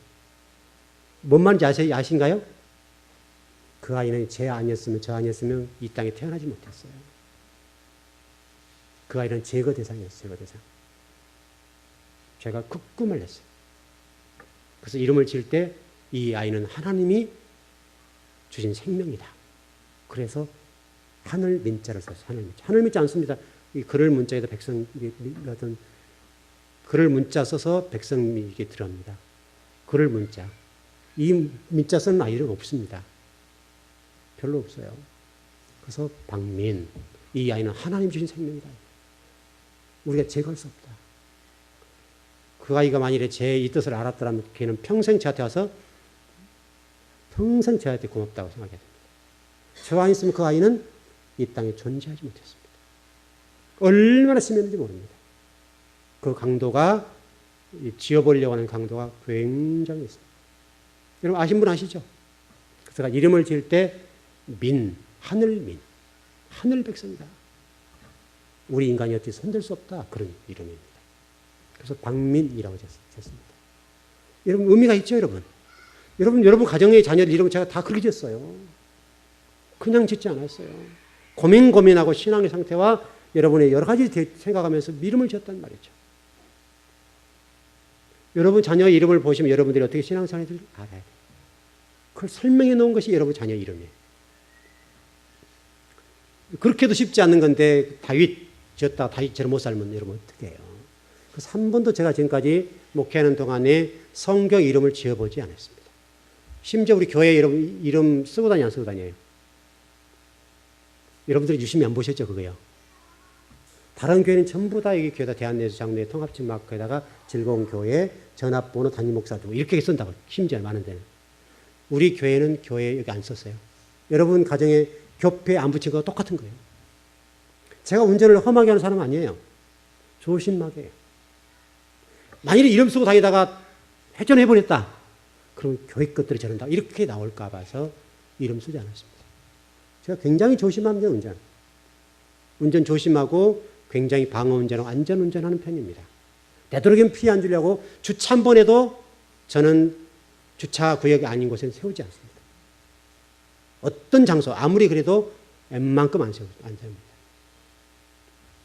뭔 말인지 아신가요? 그 아이는 저 아니었으면 이 땅에 태어나지 못했어요. 그 아이는 제거 대상이었어요. 제거 대상. 제가 극구 말렸어요. 그래서 이름을 지을 때 이 아이는 하나님이 주신 생명이다. 그래서 하늘 민자를 썼어요. 하늘 민자. 하늘 민자 안 씁니다. 이 글을 문자에다 어떤 글을 문자 써서 백성이 이게 들어갑니다. 글을 문자. 이 민자 쓰는 아이는 없습니다. 별로 없어요. 그래서 박민. 이 아이는 하나님 주신 생명이다. 우리가 제거할 수 없다. 그 아이가 만일에 제 이 뜻을 알았더라면 걔는 평생 저한테 와서 평생 저한테 고맙다고 생각해야 됩니다. 저 안 있으면 그 아이는 이 땅에 존재하지 못했습니다. 얼마나 심했는지 모릅니다. 그 강도가 지어보려고 하는 강도가 굉장히 있습니다. 여러분 아신 분 아시죠? 그래서 이름을 지을 때 민, 하늘민, 하늘 백성이다. 우리 인간이 어떻게 손댈 수 없다. 그런 이름입니다. 그래서 박민이라고 했습니다. 여러분 의미가 있죠, 여러분. 여러분 가정의 자녀들 이름 제가 다 그렇게 졌어요. 그냥 짓지 않았어요. 고민하고 신앙의 상태와 여러분의 여러 가지 생각하면서 이름을 지었단 말이죠. 여러분 자녀의 이름을 보시면 여러분들이 어떻게 신앙생활을 알아야 돼요. 그걸 설명해 놓은 것이 여러분 자녀 이름이에요. 그렇게도 쉽지 않는 건데 다윗 지었다 다윗처럼 못 살면 여러분 어떻게 해요? 그래서 한 번도 제가 지금까지 목회하는 동안에 성경 이름을 지어보지 않았습니다. 심지어 우리 교회 이름 쓰고 다니 안 쓰고 다녀요? 여러분들이 유심히 안 보셨죠, 그거요? 다른 교회는 전부 다 여기 교회다 대한예수 장로회 통합집 마크에다가 즐거운 교회 전합번호 담임 목사 등 이렇게 쓴다고 심지어 많은 데는. 우리 교회는 교회 여기 안 썼어요. 여러분 가정에 교패 안 붙인 거 똑같은 거예요. 제가 운전을 험하게 하는 사람 아니에요. 조심하게 해요. 만일에 이름 쓰고 다니다가 회전해버렸다. 그럼 교회 것들이 저런다. 이렇게 나올까 봐서 이름 쓰지 않았습니다. 제가 굉장히 조심합니다, 운전. 운전 조심하고 굉장히 방어 운전하고 안전 운전하는 편입니다. 되도록이면 피해 안 주려고 주차 한 번 해도 저는 주차 구역이 아닌 곳에는 세우지 않습니다. 어떤 장소, 아무리 그래도 웬만큼 안 세웁니다.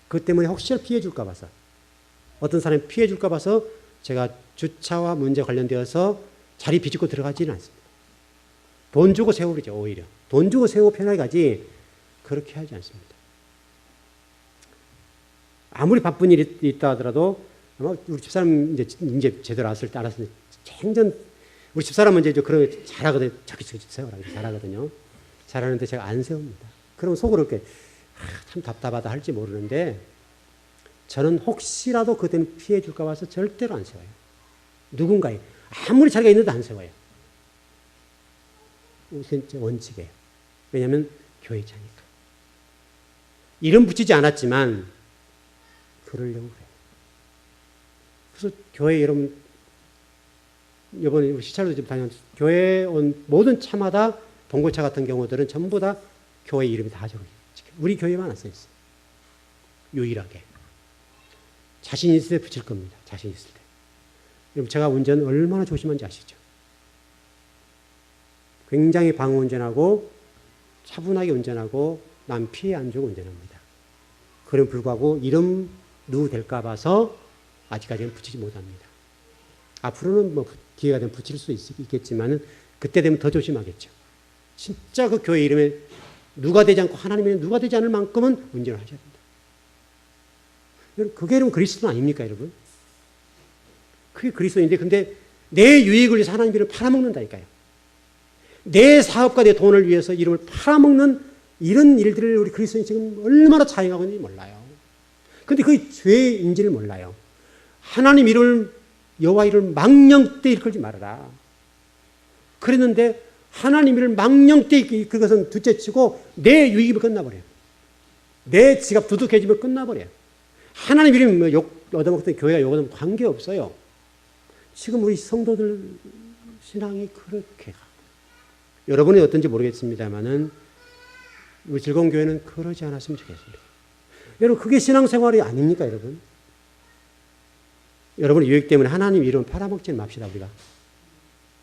그것 때문에 혹시나 피해 줄까 봐서, 어떤 사람이 피해 줄까 봐서 제가 주차와 문제 관련되어서 자리 비집고 들어가지는 않습니다. 돈 주고 세우죠, 오히려. 돈 주고 세우고 편하게 가지 그렇게 하지 않습니다. 아무리 바쁜 일이 있다 하더라도 아마 우리 집사람 이제 제대로 알았을 때 생전 우리 집사람은 이제 그런 거 잘하거든요. 저기 세우라고 잘하거든요. 잘하는데 제가 안 세웁니다. 그러면 속으로 이렇게 참 답답하다 할지 모르는데 저는 혹시라도 그것 때문에 피해 줄까 봐서 절대로 안 세워요. 누군가에 아무리 자리가 있는데 안 세워요. 원칙이에요. 왜냐하면 교회 차니까. 이름 붙이지 않았지만 그러려고 그래요. 그래서 교회 여러분 이번에 시찰도 좀 다녔는데 교회에 온 모든 차마다 봉고차 같은 경우들은 전부 다 교회 이름이 다 적어요. 우리 교회만 안 써있어요. 유일하게. 자신 있을 때 붙일 겁니다. 자신 있을 때. 여러분 제가 운전 얼마나 조심한지 아시죠? 굉장히 방어 운전하고 차분하게 운전하고 남 피해 안 주고 운전합니다. 그럼에도 불구하고 이름 누구 될까 봐서 아직까지는 붙이지 못합니다. 앞으로는 뭐 기회가 되면 붙일 수 있겠지만 그때 되면 더 조심하겠죠. 진짜 그 교회 이름에 누가 되지 않고 하나님의 누가 되지 않을 만큼은 운전을 하셔야 됩니다. 여러분 그게 여러분 그리스도 아닙니까 여러분? 그게 그리스도인데 근데 내 유익을 위해서 하나님 이름을 팔아먹는다니까요. 내 사업과 내 돈을 위해서 이름을 팔아먹는 이런 일들을 우리 그리스도인이 지금 얼마나 자행하고 있는지 몰라요. 근데 그게 죄인지를 몰라요. 하나님 이름을 여호와 이름을 망령되이 일컬지 말아라. 그랬는데 하나님 이름을 망령되이 그것은 둘째치고 내 유익이 끝나버려요. 내 지갑 두둑해지면 끝나버려요. 하나님 이름 뭐 욕 얻어먹던 교회가 욕 얻으면 관계없어요. 지금 우리 성도들 신앙이 그렇게 가. 여러분이 어떤지 모르겠습니다만은 우리 즐거운 교회는 그러지 않았으면 좋겠습니다. 여러분 그게 신앙생활이 아닙니까 여러분? 여러분의 유익 때문에 하나님 이름 팔아먹지는 맙시다 우리가.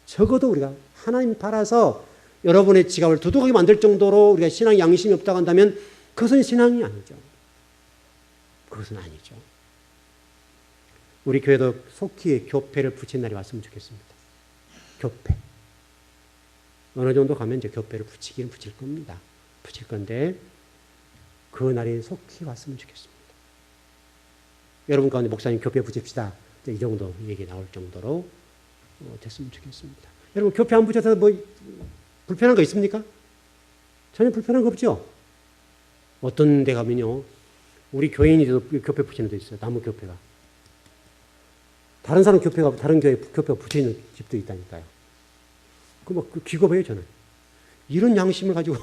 적어도 우리가 하나님 팔아서 여러분의 지갑을 두둑하게 만들 정도로 우리가 신앙 양심이 없다고 한다면 그것은 신앙이 아니죠. 그것은 아니죠. 우리 교회도 속히 교패를 붙인 날이 왔으면 좋겠습니다. 교패. 어느 정도 가면 이제 교패를 붙이기는 붙일 겁니다. 붙일 건데 그 날이 속히 왔으면 좋겠습니다. 여러분 가운데 목사님 교패 붙입시다. 이 정도 얘기 나올 정도로 됐으면 좋겠습니다. 여러분 교패 안 붙여서 뭐 불편한 거 있습니까? 전혀 불편한 거 없죠? 어떤 데 가면요. 우리 교인이도 교패 붙이는 데 있어요. 나무 교패가. 다른 사람 교패가 다른 교회 교패가 붙여있는 집도 있다니까요. 그 기겁해요 저는. 이런 양심을 가지고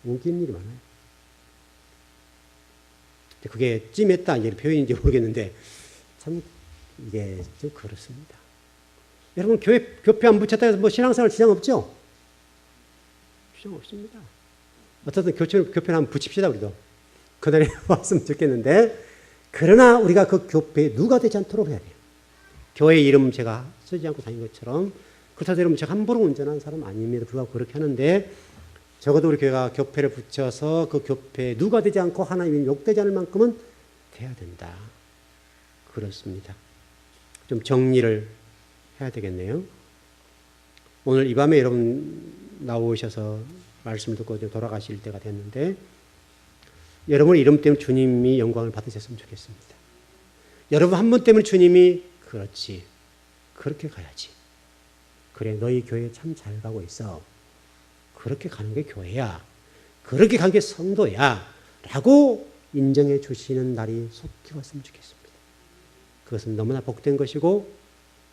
웃기는 일이 많아요. 그게 찜했다 이런 표현인지 모르겠는데 참 이게 좀 그렇습니다. 여러분 교패 안 붙였다 해서 뭐 신앙생활 지장 없죠? 지장 없습니다. 어쨌든 교패를 한번 붙입시다 우리도. 그날에 왔으면 좋겠는데 그러나 우리가 그 교패에 누가 되지 않도록 해야 돼요. 교회 이름 제가 쓰지 않고 다닌 것처럼 그렇다고 여러분 제가 함부로 운전하는 사람 아닙니다. 불구하고 그렇게 하는데 적어도 우리 교회가 교패를 붙여서 그 교패에 누가 되지 않고 하나님이 욕되지 않을 만큼은 돼야 된다. 그렇습니다. 좀 정리를 해야 되겠네요. 오늘 이 밤에 여러분 나오셔서 말씀을 듣고 돌아가실 때가 됐는데 여러분 이름 때문에 주님이 영광을 받으셨으면 좋겠습니다. 여러분 한 분 때문에 주님이 그렇지 그렇게 가야지. 그래 너희 교회 참 잘 가고 있어. 그렇게 가는 게 교회야. 그렇게 가는 게 성도야. 라고 인정해 주시는 날이 속히 왔으면 좋겠습니다. 그것은 너무나 복된 것이고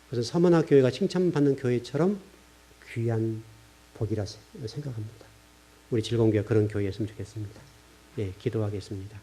그것은 서문화 교회가 칭찬받는 교회처럼 귀한 복이라 생각합니다. 우리 즐거운 교회 그런 교회였으면 좋겠습니다. 예, 기도하겠습니다.